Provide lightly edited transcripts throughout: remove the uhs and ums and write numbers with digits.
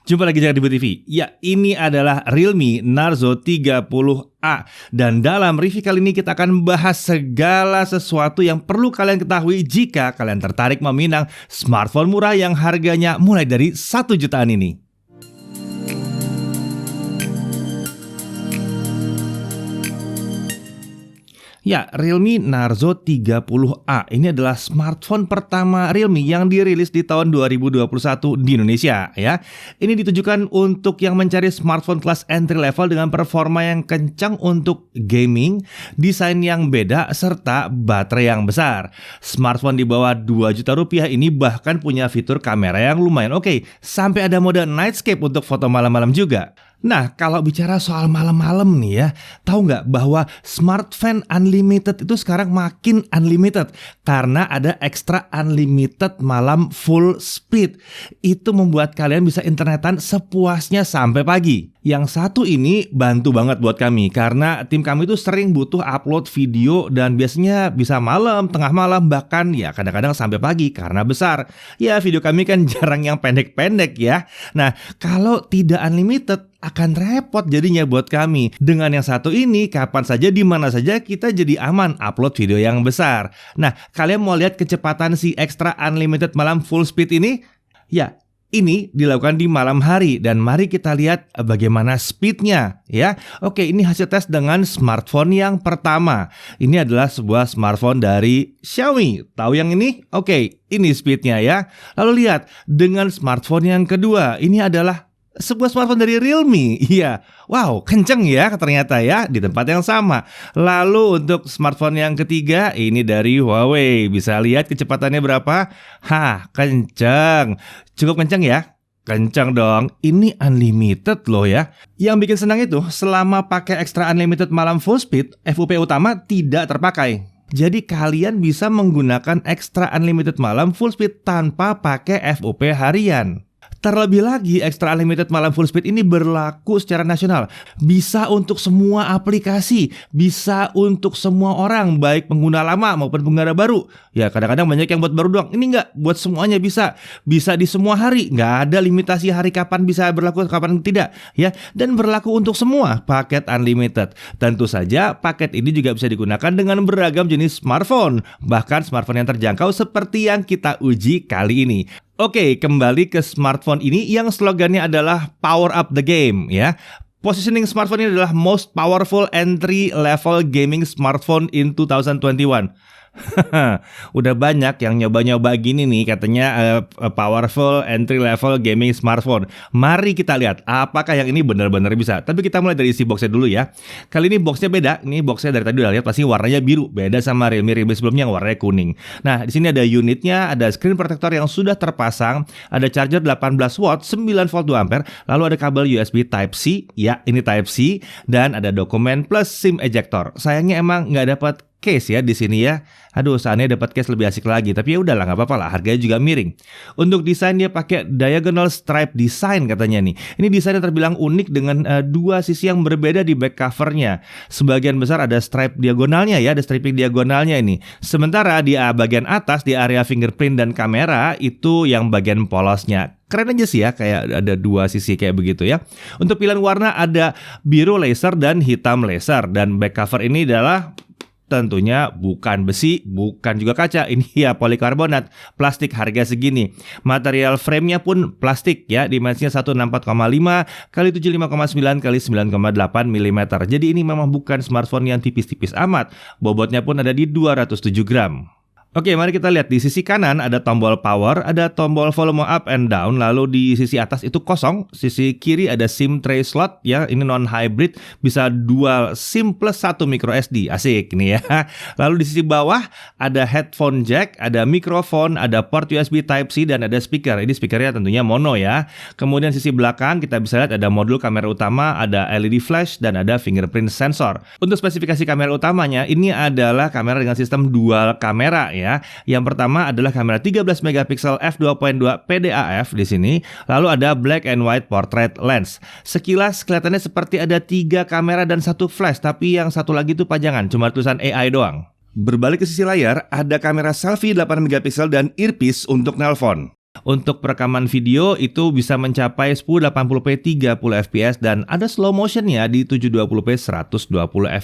Jumpa lagi di Butuh TV. Ya, ini adalah Realme Narzo 30A. Dan dalam review kali ini kita akan bahas segala sesuatu yang perlu kalian ketahui jika kalian tertarik meminang smartphone murah yang harganya mulai dari 1 jutaan ini. Ya, Realme Narzo 30A ini adalah smartphone pertama Realme yang dirilis di tahun 2021 di Indonesia ya. Ini ditujukan untuk yang mencari smartphone kelas entry level dengan performa yang kencang untuk gaming, desain yang beda, serta baterai yang besar. Smartphone di bawah 2 juta rupiah ini bahkan punya fitur kamera yang lumayan oke, sampai ada mode nightscape untuk foto malam-malam juga. Nah, kalau bicara soal malam-malam nih ya, tahu nggak bahwa Smartfren Unlimited itu sekarang makin unlimited karena ada extra unlimited malam full speed. Itu membuat kalian bisa internetan sepuasnya sampai pagi. Yang satu ini bantu banget buat kami karena tim kami itu sering butuh upload video dan biasanya bisa malam, tengah malam, bahkan ya kadang-kadang sampai pagi karena besar. Ya, video kami kan jarang yang pendek-pendek ya. Nah, kalau tidak unlimited akan repot jadinya buat kami. Dengan yang satu ini, kapan saja, di mana saja kita jadi aman upload video yang besar. Nah, kalian mau lihat kecepatan si extra unlimited malam full speed ini? Ya, ini dilakukan di malam hari dan mari kita lihat bagaimana speednya ya. Oke, ini hasil tes dengan smartphone yang pertama. Ini adalah sebuah smartphone dari Xiaomi. Tahu yang ini? Oke, ini speednya ya. Lalu lihat dengan smartphone yang kedua. Ini adalah sebuah smartphone dari Realme. Iya, wow, kenceng ya ternyata ya, di tempat yang sama. Lalu untuk smartphone yang ketiga, ini dari Huawei. Bisa lihat kecepatannya berapa? Hah, kenceng. Cukup kenceng ya? Kenceng dong. Ini unlimited loh ya. Yang bikin senang itu, selama pakai extra unlimited malam full speed, FUP utama tidak terpakai. Jadi kalian bisa menggunakan extra unlimited malam full speed tanpa pakai FUP harian. Terlebih lagi, Extra Unlimited Malam Full Speed ini berlaku secara nasional. Bisa untuk semua aplikasi, bisa untuk semua orang, baik pengguna lama maupun pengguna baru. Ya, kadang-kadang banyak yang buat baru doang. Ini enggak, buat semuanya bisa. Bisa di semua hari, nggak ada limitasi hari kapan bisa berlaku, kapan tidak. Ya, dan berlaku untuk semua paket Unlimited. Tentu saja, paket ini juga bisa digunakan dengan beragam jenis smartphone. Bahkan smartphone yang terjangkau seperti yang kita uji kali ini. Oke, kembali ke smartphone ini yang slogannya adalah Power Up the Game ya. Positioning smartphone ini adalah most powerful entry level gaming smartphone in 2021. Udah banyak yang nyoba-nyoba gini nih katanya powerful entry level gaming smartphone. Mari kita lihat apakah yang ini benar-benar bisa. Tapi kita mulai dari isi boxnya dulu ya. Kali ini boxnya beda. Ini boxnya dari tadi udah lihat pasti warnanya biru. Beda sama Realme sebelumnya yang warnanya kuning. Nah, di sini ada unitnya, ada screen protector yang sudah terpasang, ada charger 18 watt 9 volt 2 ampere, lalu ada kabel USB Type C. Ya, ini Type C dan ada dokumen plus SIM ejector. Sayangnya emang nggak dapat case ya di sini ya. Aduh, seandainya dapat case lebih asik lagi. Tapi ya udahlah, nggak apa-apa lah. Harganya juga miring. Untuk desain dia pakai diagonal stripe design katanya nih. Ini desainnya terbilang unik dengan dua sisi yang berbeda di back covernya. Sebagian besar ada stripe diagonalnya ya, ada striping diagonalnya ini. Sementara di bagian atas di area fingerprint dan kamera itu yang bagian polosnya. Keren aja sih ya, kayak ada dua sisi kayak begitu ya. Untuk pilihan warna ada biru laser dan hitam laser. Dan back cover ini adalah tentunya bukan besi, bukan juga kaca. Ini ya polikarbonat, plastik harga segini. Material framenya pun plastik ya, dimensinya 164,5 x 75,9 x 9,8 mm. Jadi ini memang bukan smartphone yang tipis-tipis amat. Bobotnya pun ada di 207 gram. Oke, mari kita lihat di sisi kanan ada tombol power, ada tombol volume up and down, lalu di sisi atas itu kosong, sisi kiri ada SIM tray slot ya, ini non hybrid, bisa dual SIM plus 1 micro SD, asik nih ya. Lalu di sisi bawah ada headphone jack, ada mikrofon, ada port USB Type C dan ada speaker. Ini speakernya tentunya mono ya. Kemudian sisi belakang kita bisa lihat ada modul kamera utama, ada LED flash dan ada fingerprint sensor. Untuk spesifikasi kamera utamanya ini adalah kamera dengan sistem dual kamera ya. Yang pertama adalah kamera 13 megapiksel f2.2 PDAF di sini. Lalu ada black and white portrait lens. Sekilas kelihatannya seperti ada 3 kamera dan 1 flash, tapi yang satu lagi itu pajangan, cuma tulisan AI doang. Berbalik ke sisi layar, ada kamera selfie 8 megapiksel dan earpiece untuk nelpon. Untuk perekaman video itu bisa mencapai 1080p 30 fps dan ada slow motionnya di 720p 120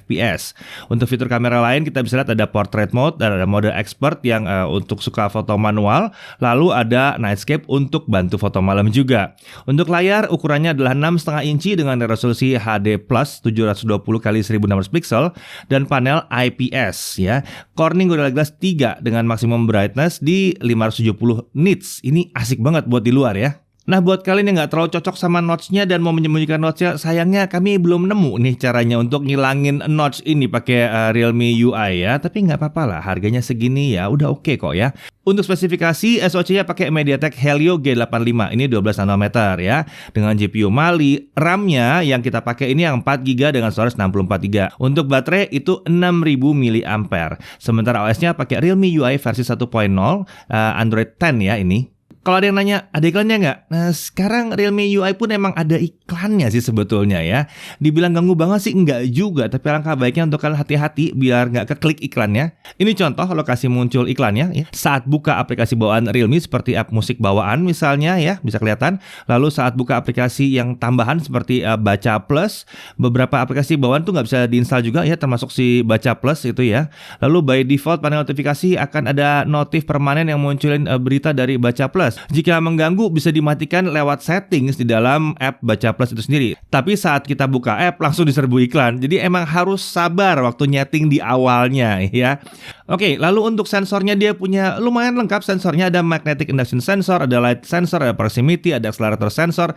fps. Untuk fitur kamera lain kita bisa lihat ada portrait mode dan ada mode expert yang untuk suka foto manual, lalu ada nightscape untuk bantu foto malam juga. Untuk layar ukurannya adalah 6,5 inci dengan resolusi HD+ 720x1600 pixel dan panel IPS ya. Corning Gorilla Glass 3 dengan maksimum brightness di 570 nits. Ini asik banget buat di luar ya. Nah, buat kalian yang nggak terlalu cocok sama notch-nya dan mau menyembunyikan notch-nya, sayangnya kami belum nemu nih caranya untuk ngilangin notch ini pakai Realme UI ya. Tapi nggak apa-apa lah, harganya segini ya udah oke kok ya. Untuk spesifikasi, SoC-nya pakai MediaTek Helio G85, ini 12 nanometer ya. Dengan GPU Mali, RAM-nya yang kita pakai ini yang 4GB dengan storage 64GB. Untuk baterai itu 6000 mAh. Sementara OS-nya pakai Realme UI versi 1.0, Android 10 ya ini. Kalau ada yang nanya, ada iklannya nggak? Nah, sekarang Realme UI pun emang ada iklannya sih sebetulnya ya. Dibilang ganggu banget sih enggak juga, tapi alangkah baiknya untuk kalian hati-hati biar nggak keklik iklannya. Ini contoh lokasi muncul iklannya ya. Saat buka aplikasi bawaan Realme seperti app musik bawaan misalnya ya, bisa kelihatan. Lalu saat buka aplikasi yang tambahan seperti Baca Plus, beberapa aplikasi bawaan tuh nggak bisa diinstal juga ya, termasuk si Baca Plus itu ya. Lalu by default panel notifikasi akan ada notif permanen yang munculin berita dari Baca Plus. Jika mengganggu bisa dimatikan lewat settings di dalam app Baca Plus itu sendiri. Tapi saat kita buka app langsung diserbu iklan. Jadi emang harus sabar waktu nyeting di awalnya ya. Oke, lalu untuk sensornya dia punya lumayan lengkap sensornya. Ada magnetic induction sensor, ada light sensor, ada proximity, ada accelerator sensor.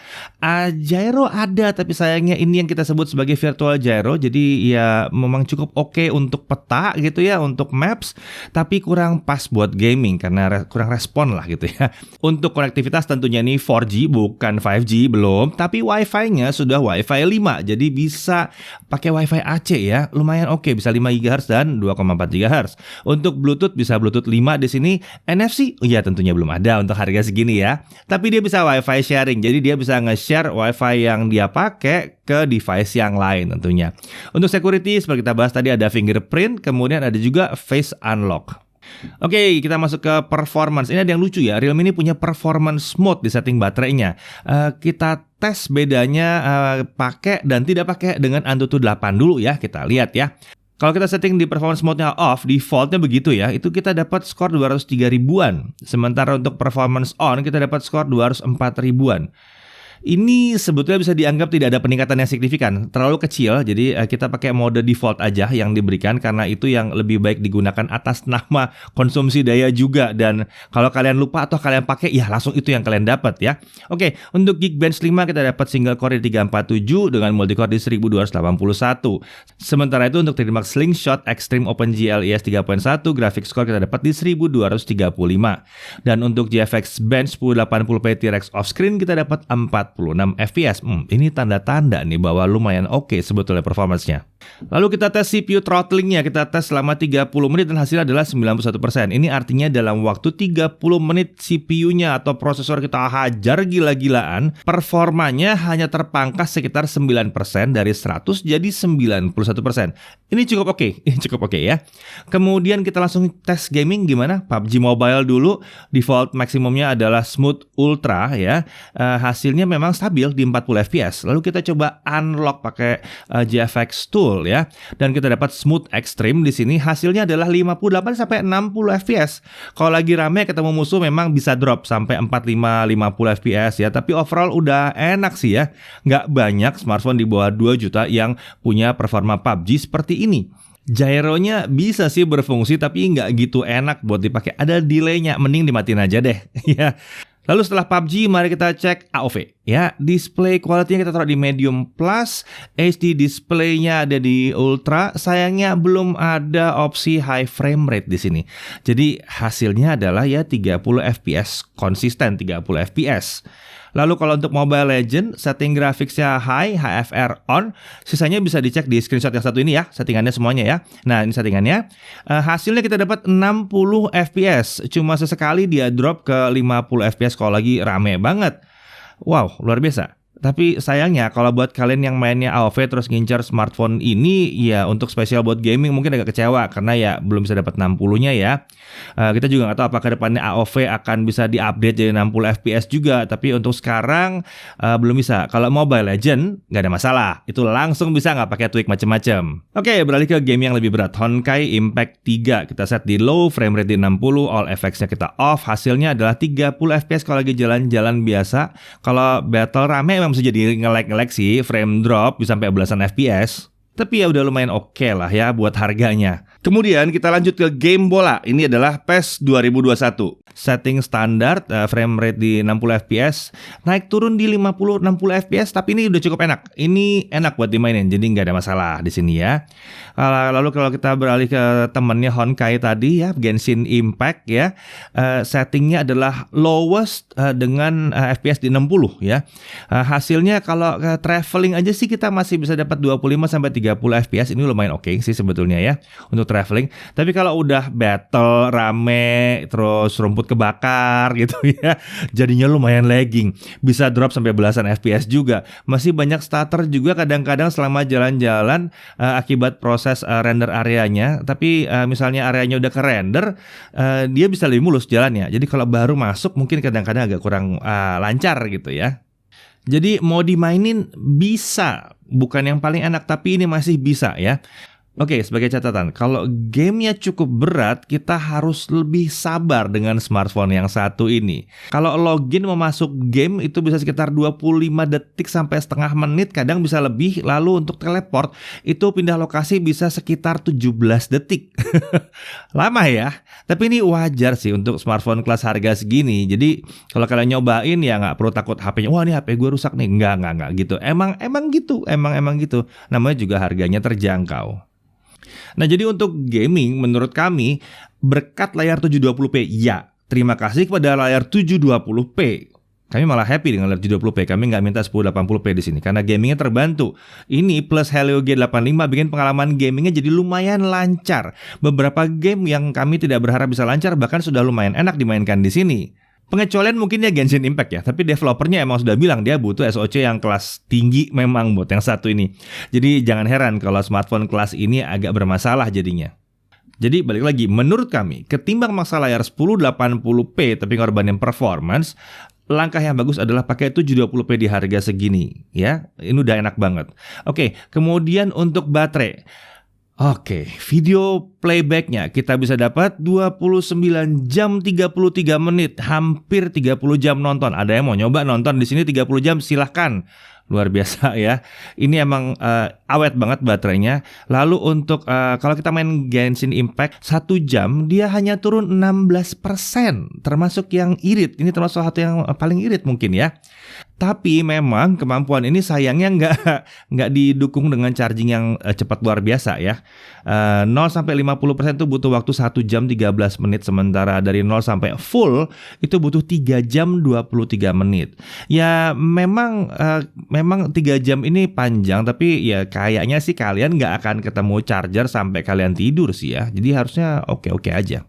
Gyro ada, tapi sayangnya ini yang kita sebut sebagai virtual gyro. Jadi ya memang cukup oke untuk peta gitu ya, untuk maps. Tapi kurang pas buat gaming karena kurang respon lah gitu ya. Untuk konektivitas tentunya ini 4G bukan 5G belum, tapi Wi-Fi-nya sudah Wi-Fi 5. Jadi bisa pakai Wi-Fi AC ya. Lumayan oke, bisa 5 GHz dan 2,4 GHz. Untuk Bluetooth bisa Bluetooth 5 di sini. NFC, ya tentunya belum ada untuk harga segini ya. Tapi dia bisa Wi-Fi sharing. Jadi dia bisa nge-share Wi-Fi yang dia pakai ke device yang lain tentunya. Untuk security seperti kita bahas tadi ada fingerprint, kemudian ada juga face unlock. Oke, kita masuk ke performance. Ini ada yang lucu ya, Realme ini punya performance mode di setting baterainya. Kita tes bedanya pakai dan tidak pakai dengan Antutu 8 dulu ya, kita lihat ya. Kalau kita setting di performance mode-nya off, default-nya begitu ya, itu kita dapat skor 203 ribuan. Sementara untuk performance on, kita dapat skor 204 ribuan. Ini sebetulnya bisa dianggap tidak ada peningkatan yang signifikan, terlalu kecil. Jadi kita pakai mode default aja yang diberikan karena itu yang lebih baik digunakan atas nama konsumsi daya juga. Dan kalau kalian lupa atau kalian pakai, ya langsung itu yang kalian dapat ya. Oke, untuk Geekbench 5 kita dapat single core di 347 dengan multi core di 1281. Sementara itu untuk 3D Max Slingshot Extreme OpenGL ES 3.1 graphics score kita dapat di 1235. Dan untuk GFX Bench 1080p T-Rex offscreen kita dapat 46 fps. Ini tanda-tanda nih bahwa lumayan oke sebetulnya performance-nya. Lalu kita tes CPU throttling-nya, kita tes selama 30 menit dan hasilnya adalah 91%. Ini artinya dalam waktu 30 menit CPU-nya atau prosesor kita hajar gila-gilaan, performanya hanya terpangkas sekitar 9% dari 100 jadi 91%. Ini cukup oke, ya. Kemudian kita langsung tes gaming gimana? PUBG Mobile dulu, default maksimumnya adalah Smooth Ultra ya. Hasilnya memang stabil di 40 fps. Lalu kita coba unlock pakai GFX Tool ya. Dan kita dapat Smooth Extreme di sini hasilnya adalah 58 sampai 60 fps. Kalau lagi rame ketemu musuh memang bisa drop sampai 45 50 fps ya. Tapi overall udah enak sih ya. Nggak banyak smartphone di bawah 2 juta yang punya performa PUBG seperti ini. Gyronya bisa sih berfungsi tapi nggak gitu enak buat dipakai. Ada delaynya, mending dimatiin aja deh ya. Lalu setelah PUBG, mari kita cek AOV ya. Display quality-nya kita taruh di medium plus, HD display-nya ada di ultra. Sayangnya belum ada opsi high frame rate di sini. Jadi hasilnya adalah ya 30 fps, konsisten 30 fps. Lalu kalau untuk Mobile Legends, setting grafiksnya high, HFR on. Sisanya bisa dicek di screenshot yang satu ini ya, settingannya semuanya ya. Nah ini settingannya. Hasilnya kita dapat 60 fps. Cuma sesekali dia drop ke 50 fps kalau lagi rame banget. Wow, luar biasa. Tapi sayangnya kalau buat kalian yang mainnya AOV terus ngincar smartphone ini, ya untuk spesial buat gaming mungkin agak kecewa karena ya belum bisa dapat 60-nya ya. Kita juga nggak tahu apakah depannya AOV akan bisa diupdate jadi 60 FPS juga. Tapi untuk sekarang belum bisa. Kalau Mobile Legend nggak ada masalah, itu langsung bisa nggak pakai tweak macam-macam. Oke, beralih ke game yang lebih berat. Honkai Impact 3 kita set di low, frame rate di 60, all effects-nya kita off. Hasilnya adalah 30 FPS kalau lagi jalan-jalan biasa. Kalau battle rame memang bisa jadi nge-lag sih, frame drop bisa sampai belasan FPS. Tapi ya udah lumayan oke lah ya buat harganya. Kemudian kita lanjut ke game bola. Ini adalah PES 2021. Setting standar, frame rate di 60 FPS, naik turun di 50-60 FPS, tapi ini udah cukup enak. Ini enak buat dimainin, jadi nggak ada masalah di sini ya. Lalu kalau kita beralih ke temennya Honkai tadi ya, Genshin Impact ya, settingnya adalah lowest dengan FPS di 60 ya. Hasilnya kalau traveling aja sih kita masih bisa dapat 25-30 FPS, ini lumayan oke sih sebetulnya ya untuk traveling. Tapi kalau udah battle rame terus rumput kebakar gitu ya, jadinya lumayan lagging, bisa drop sampai belasan FPS juga. Masih banyak stutter juga kadang-kadang selama jalan-jalan akibat proses render areanya. Tapi misalnya areanya udah ke render, dia bisa lebih mulus jalannya. Jadi kalau baru masuk mungkin kadang-kadang agak kurang lancar gitu ya. Jadi mau dimainin bisa, bukan yang paling enak, tapi ini masih bisa ya. Oke, sebagai catatan, kalau gamenya cukup berat, kita harus lebih sabar dengan smartphone yang satu ini. Kalau login mau masuk game itu bisa sekitar 25 detik sampai setengah menit, kadang bisa lebih. Lalu untuk teleport, itu pindah lokasi bisa sekitar 17 detik. Lama ya, tapi ini wajar sih untuk smartphone kelas harga segini. Jadi kalau kalian nyobain ya nggak perlu takut HP-nya, wah ini HP gue rusak nih. Enggak gitu. Emang gitu. Namanya juga harganya terjangkau. Nah, jadi untuk gaming menurut kami berkat layar 720p, ya terima kasih kepada layar 720p. Kami malah happy dengan layar 720p. Kami nggak minta 1080p di sini karena gamingnya terbantu. Ini plus Helio G85 bikin pengalaman gamingnya jadi lumayan lancar. Beberapa game yang kami tidak berharap bisa lancar bahkan sudah lumayan enak dimainkan di sini. Pengecualian mungkin ya Genshin Impact ya, tapi developernya emang sudah bilang dia butuh SoC yang kelas tinggi memang buat yang satu ini. Jadi jangan heran kalau smartphone kelas ini agak bermasalah jadinya. Jadi balik lagi, menurut kami ketimbang maksa layar 1080p tapi ngorbanin performance, langkah yang bagus adalah pakai 720p di harga segini ya. Ini udah enak banget. Oke, kemudian untuk baterai. Oke, video playbacknya kita bisa dapat 29 jam 33 menit, hampir 30 jam nonton. Ada yang mau nyoba nonton di sini 30 jam, silahkan. Luar biasa ya. Ini emang awet banget baterainya. Lalu untuk kalau kita main Genshin Impact 1 jam dia hanya turun 16%, termasuk yang irit. Ini termasuk satu yang paling irit mungkin ya. Tapi memang kemampuan ini sayangnya nggak didukung dengan charging yang cepat luar biasa ya. 0 sampai 50% itu butuh waktu 1 jam 13 menit, sementara dari 0 sampai full itu butuh 3 jam 23 menit. Ya memang 3 jam ini panjang, tapi ya kayaknya sih kalian nggak akan ketemu charger sampai kalian tidur sih ya. Jadi harusnya oke-oke aja.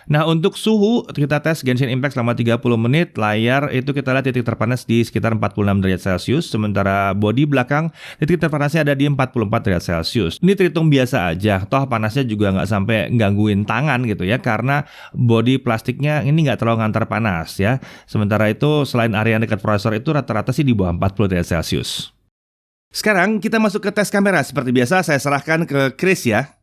Nah, untuk suhu kita tes Genshin Impact selama 30 menit. Layar itu kita lihat titik terpanas di sekitar 46 derajat Celcius, sementara bodi belakang titik terpanasnya ada di 44 derajat Celcius. Ini terhitung biasa aja, toh panasnya juga nggak sampai gangguin tangan gitu ya, karena bodi plastiknya ini nggak terlalu ngantar panas ya. Sementara itu selain area yang dekat prosesor itu rata-rata sih di bawah 40 derajat Celcius. Sekarang kita masuk ke tes kamera. Seperti biasa saya serahkan ke Chris ya.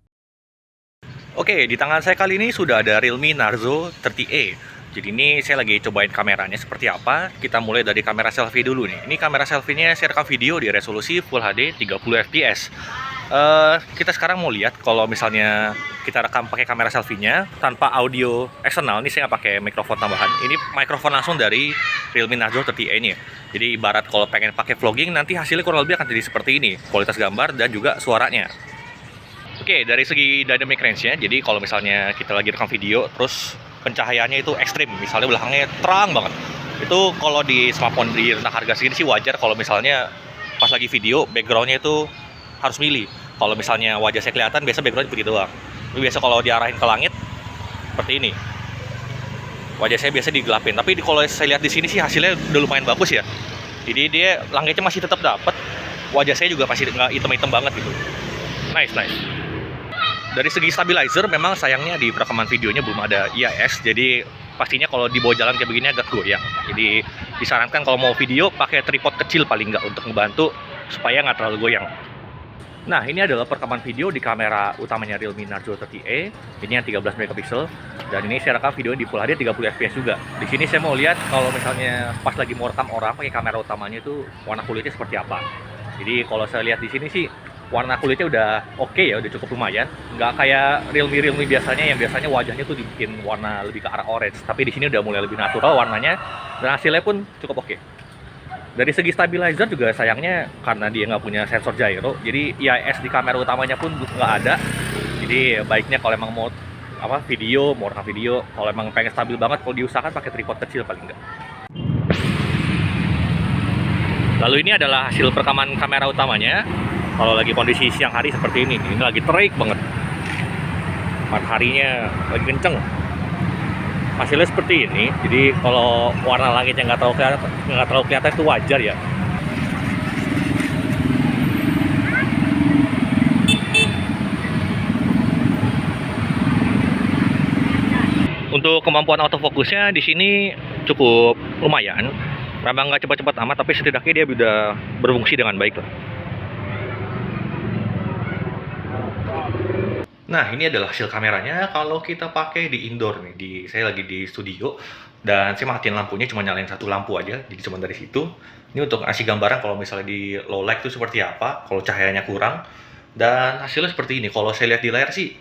Oke, di tangan saya kali ini sudah ada Realme Narzo 30A. Jadi ini saya lagi cobain kameranya seperti apa. Kita mulai dari kamera selfie dulu nih. Ini kamera selfie-nya saya rekam video di resolusi Full HD 30 fps. Kita sekarang mau lihat kalau misalnya kita rekam pakai kamera selfie-nya tanpa audio eksternal. Ini saya nggak pakai mikrofon tambahan. Ini mikrofon langsung dari Realme Narzo 30A ini. Jadi ibarat kalau pengen pakai vlogging, nanti hasilnya kurang lebih akan jadi seperti ini. Kualitas gambar dan juga suaranya. Oke, dari segi dynamic range-nya, jadi kalau misalnya kita lagi rekam video, terus pencahayaannya itu ekstrim, misalnya belakangnya terang banget. Itu kalau di smartphone di rentang harga segini sih wajar kalau misalnya pas lagi video, background-nya itu harus milih. Kalau misalnya wajah saya kelihatan, biasa background begitu doang. Tapi biasa kalau diarahin ke langit, seperti ini. Wajah saya biasa digelapin, tapi kalau saya lihat di sini sih hasilnya udah lumayan bagus ya. Jadi dia langitnya masih tetap dapat, wajah saya juga pasti nggak hitam-hitam banget gitu. Nice. Dari segi stabilizer memang sayangnya di rekaman videonya belum ada IIS, jadi pastinya kalau di bawah jalan kayak begini agak goyang. Jadi disarankan kalau mau video pakai tripod kecil paling nggak untuk membantu supaya nggak terlalu goyang. Nah, ini adalah perekaman video di kamera utamanya Realme Narzo 30A. Ini yang 13 megapiksel dan ini saya rekam video di Full HD 30 fps juga. Di sini saya mau lihat kalau misalnya pas lagi mau rekam orang pakai kamera utamanya itu warna kulitnya seperti apa. Jadi kalau saya lihat di sini sih warna kulitnya udah oke ya, udah cukup lumayan. Nggak kayak Realme biasanya yang biasanya wajahnya tuh dibikin warna lebih ke arah orange. Tapi di sini udah mulai lebih natural warnanya dan hasilnya pun cukup oke. Dari segi stabilizer juga sayangnya karena dia nggak punya sensor gyro, jadi IIS di kamera utamanya pun nggak ada. Jadi baiknya kalau emang mau mau rekam video, kalau emang pengen stabil banget, kalau diusahakan pakai tripod kecil paling nggak. Lalu ini adalah hasil perekaman kamera utamanya. Kalau lagi kondisi siang hari seperti ini lagi terik banget. Mataharinya lagi kenceng. Hasilnya seperti ini. Jadi kalau warna langitnya nggak terlalu kelihatan itu wajar ya. Untuk kemampuan autofokusnya di sini cukup lumayan. Memang nggak cepat-cepat amat, tapi setidaknya dia udah berfungsi dengan baik lah. Nah, ini adalah hasil kameranya kalau kita pakai di indoor nih. Saya lagi di studio dan saya matiin lampunya, cuma nyalain satu lampu aja. Jadi cuma dari situ. Ini untuk ngasih gambaran kalau misalnya di low light itu seperti apa, kalau cahayanya kurang. Dan hasilnya seperti ini. Kalau saya lihat di layar sih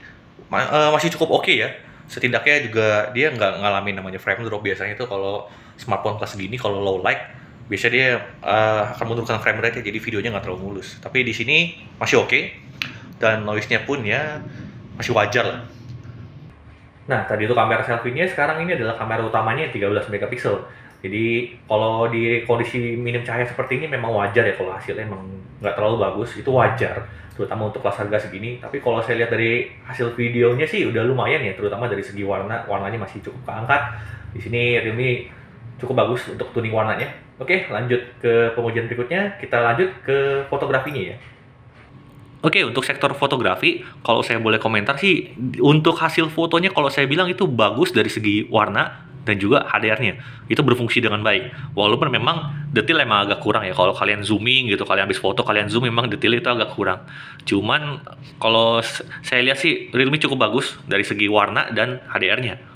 masih cukup oke ya. Setidaknya juga dia nggak ngalamin namanya frame drop. Biasanya itu kalau smartphone kelas segini, kalau low light biasanya dia akan menurunkan frame rate, jadi videonya nggak terlalu mulus. Tapi di sini masih oke. Dan noise-nya pun ya masih wajar lah. Nah, tadi itu kamera selfie-nya, sekarang ini adalah kamera utamanya yang 13 megapiksel. Jadi kalau di kondisi minim cahaya seperti ini memang wajar ya kalau hasilnya emang nggak terlalu bagus, itu wajar, terutama untuk kelas harga segini. Tapi kalau saya lihat dari hasil videonya sih udah lumayan ya, terutama dari segi warnanya masih cukup keangkat. Di sini Realme cukup bagus untuk tuning warnanya. Oke, lanjut ke pengujian berikutnya, kita lanjut ke fotografinya ya. Oke, untuk sektor fotografi, kalau saya boleh komentar sih, untuk hasil fotonya kalau saya bilang itu bagus dari segi warna dan juga HDR-nya. Itu berfungsi dengan baik. Walaupun memang detail emang agak kurang ya. Kalau kalian zooming gitu, kalian habis foto, kalian zoom memang detail itu agak kurang. Cuman kalau saya lihat sih Realme cukup bagus dari segi warna dan HDR-nya.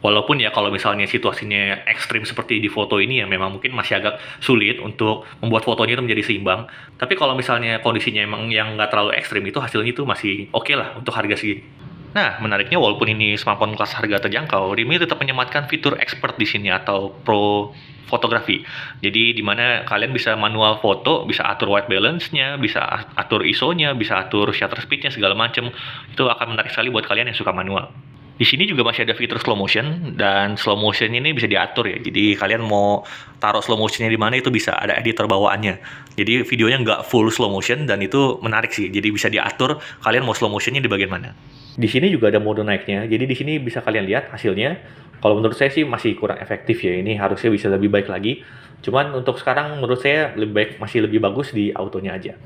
Walaupun ya kalau misalnya situasinya ekstrim seperti di foto ini ya memang mungkin masih agak sulit untuk membuat fotonya itu menjadi seimbang. Tapi kalau misalnya kondisinya emang yang nggak terlalu ekstrim itu hasilnya itu masih oke lah untuk harga segini. Nah, menariknya walaupun ini smartphone kelas harga terjangkau, Realme tetap menyematkan fitur expert di sini atau pro fotografi. Jadi di mana kalian bisa manual foto, bisa atur white balance-nya, bisa atur ISO-nya, bisa atur shutter speed-nya segala macam. Itu akan menarik sekali buat kalian yang suka manual. Di sini juga masih ada fitur slow motion, dan slow motion ini bisa diatur ya. Jadi kalian mau taruh slow motionnya di mana itu bisa ada editor bawaannya. Jadi videonya nggak full slow motion dan itu menarik sih. Jadi bisa diatur kalian mau slow motionnya di bagian mana. Di sini juga ada mode naiknya. Jadi di sini bisa kalian lihat hasilnya. Kalau menurut saya sih masih kurang efektif ya. Ini harusnya bisa lebih baik lagi. Cuman untuk sekarang menurut saya masih lebih bagus di autonya aja.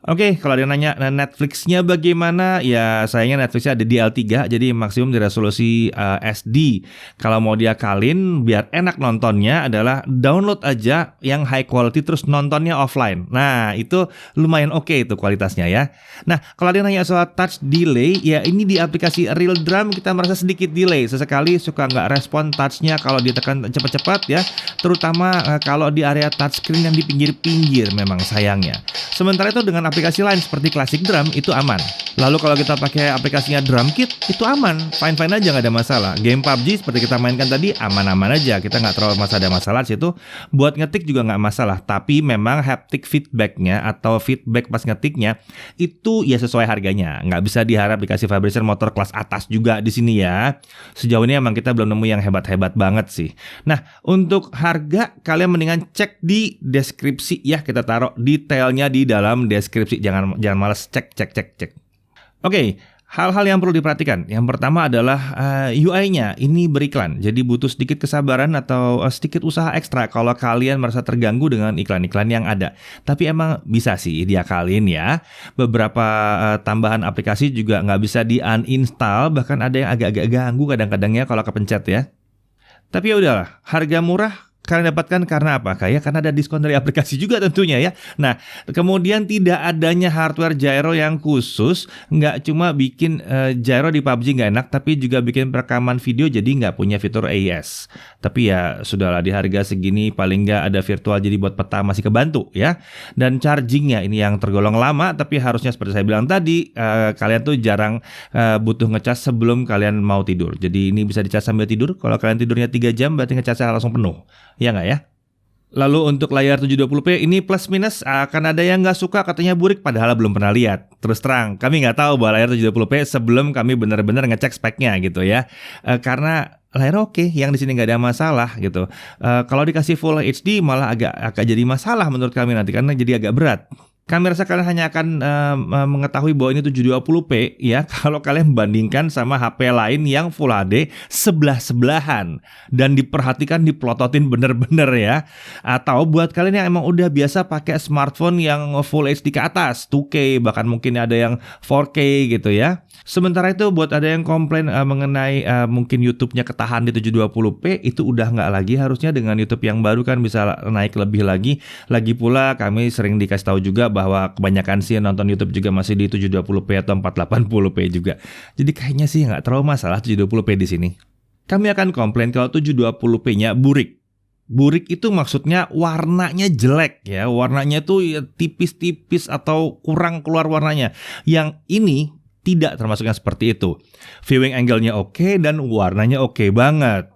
Oke, kalau dia nanya Netflix-nya bagaimana, ya sayangnya Netflix-nya ada di L3, jadi maksimum di resolusi SD. Kalau mau diakalin, biar enak nontonnya adalah download aja yang high quality terus nontonnya offline. Nah, itu lumayan oke itu kualitasnya ya. Nah, kalau dia nanya soal touch delay, ya ini di aplikasi RealDrum kita merasa sedikit delay. Sesekali suka nggak respon touch-nya kalau ditekan cepat-cepat ya, terutama kalau di area touchscreen yang di pinggir-pinggir memang sayangnya. Sementara itu dengan aplikasi lain seperti Classic Drum itu aman. Lalu kalau kita pakai aplikasinya DrumKit itu aman, fine-fine aja, nggak ada masalah. Game PUBG seperti kita mainkan tadi aman-aman aja, kita nggak terlalu ada masalah di situ. Buat ngetik juga nggak masalah, tapi memang haptic feedbacknya atau feedback pas ngetiknya itu ya sesuai harganya. Nggak bisa diharap dikasih vibration motor kelas atas juga di sini ya. Sejauh ini emang kita belum nemu yang hebat-hebat banget sih. Nah, untuk harga kalian mendingan cek di deskripsi ya, kita taruh detailnya di dalam deskripsi. Jangan malas cek. Oke, Hal-hal yang perlu diperhatikan, yang pertama adalah UI-nya ini beriklan, jadi butuh sedikit kesabaran atau sedikit usaha ekstra kalau kalian merasa terganggu dengan iklan-iklan yang ada. Tapi emang bisa sih diakalin ya. Beberapa tambahan aplikasi juga nggak bisa di-uninstall, bahkan ada yang agak-agak ganggu kadang-kadang ya kalau kepencet ya. Tapi ya udahlah, harga murah kalian dapatkan karena apa? Karena ada diskon dari aplikasi juga tentunya ya. Nah, kemudian tidak adanya hardware gyro yang khusus, nggak cuma bikin gyro di PUBG nggak enak, tapi juga bikin perekaman video jadi nggak punya fitur AES. Tapi ya sudahlah, di harga segini paling nggak ada virtual jadi buat peta masih kebantu ya. Dan chargingnya ini yang tergolong lama, tapi harusnya seperti saya bilang tadi, kalian tuh jarang butuh ngecas sebelum kalian mau tidur. Jadi ini bisa dicas sambil tidur. Kalau kalian tidurnya 3 jam berarti ngecasnya langsung penuh. Ya nggak ya? Lalu untuk layar 720p ini plus minus, akan ada yang nggak suka katanya burik padahal belum pernah lihat. Terus terang, kami nggak tahu bahwa layar 720p sebelum kami benar-benar ngecek speknya gitu ya. Karena layar oke, yang di sini nggak ada masalah gitu. Kalau dikasih Full HD malah agak jadi masalah menurut kami nanti karena jadi agak berat. Kami rasa kalian hanya akan mengetahui bahwa ini 720p ya kalau kalian bandingkan sama HP lain yang Full HD sebelah-sebelahan dan diperhatikan, diplototin bener-bener ya. Atau buat kalian yang emang udah biasa pakai smartphone yang Full HD ke atas, 2K, bahkan mungkin ada yang 4K gitu ya. Sementara itu buat ada yang komplain mengenai mungkin YouTube-nya ketahan di 720p, itu udah nggak lagi, harusnya dengan YouTube yang baru kan bisa naik lebih lagi. Lagi pula kami sering dikasih tahu juga bahwa kebanyakan sih nonton YouTube juga masih di 720p atau 480p juga. Jadi kayaknya sih nggak terlalu masalah 720p di sini. Kami akan komplain kalau 720p-nya burik. Burik itu maksudnya warnanya jelek ya, warnanya tuh ya tipis-tipis atau kurang keluar warnanya. Yang ini tidak termasuk yang seperti itu. Viewing angle-nya oke dan warnanya oke banget.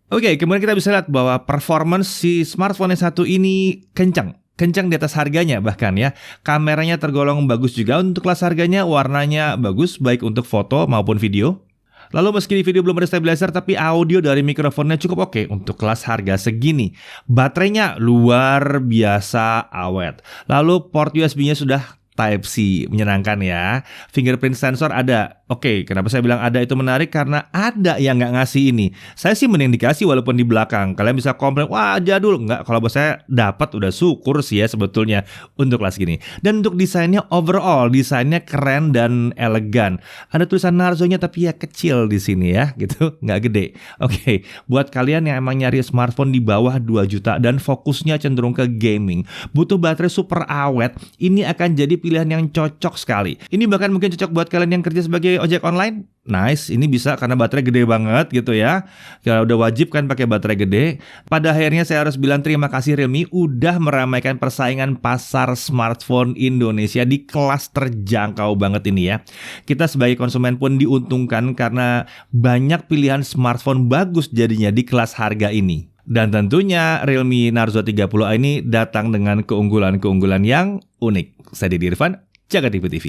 Oke, kemudian kita bisa lihat bahwa performance si smartphone yang satu ini kencang di atas harganya bahkan ya. Kameranya tergolong bagus juga untuk kelas harganya, warnanya bagus baik untuk foto maupun video. Lalu meski di video belum ada stabilizer, tapi audio dari mikrofonnya cukup oke untuk kelas harga segini. Baterainya luar biasa awet. Lalu port USB-nya sudah Type-C, menyenangkan ya. Fingerprint sensor ada. Oke, kenapa saya bilang ada itu menarik? Karena ada yang nggak ngasih ini. Saya sih mending dikasih walaupun di belakang. Kalian bisa komplain, wah jadul. Nggak, kalau buat saya dapat udah syukur sih ya sebetulnya untuk kelas gini. Dan untuk desainnya overall, desainnya keren dan elegan. Ada tulisan Narzo-nya tapi ya kecil di sini ya, gitu, nggak gede. Oke, buat kalian yang emang nyari smartphone di bawah 2 juta dan fokusnya cenderung ke gaming, butuh baterai super awet, ini akan jadi pilihan yang cocok sekali. Ini bahkan mungkin cocok buat kalian yang kerja sebagai ojek online. Nice, ini bisa karena baterai gede banget gitu ya. Kalau udah wajib kan pakai baterai gede. Pada akhirnya saya harus bilang terima kasih Realme udah meramaikan persaingan pasar smartphone Indonesia di kelas terjangkau banget ini ya. Kita sebagai konsumen pun diuntungkan karena banyak pilihan smartphone bagus jadinya di kelas harga ini. Dan tentunya Realme Narzo 30A ini datang dengan keunggulan-keunggulan yang unik. Saya Deddy Irfan, Jaga TV TV.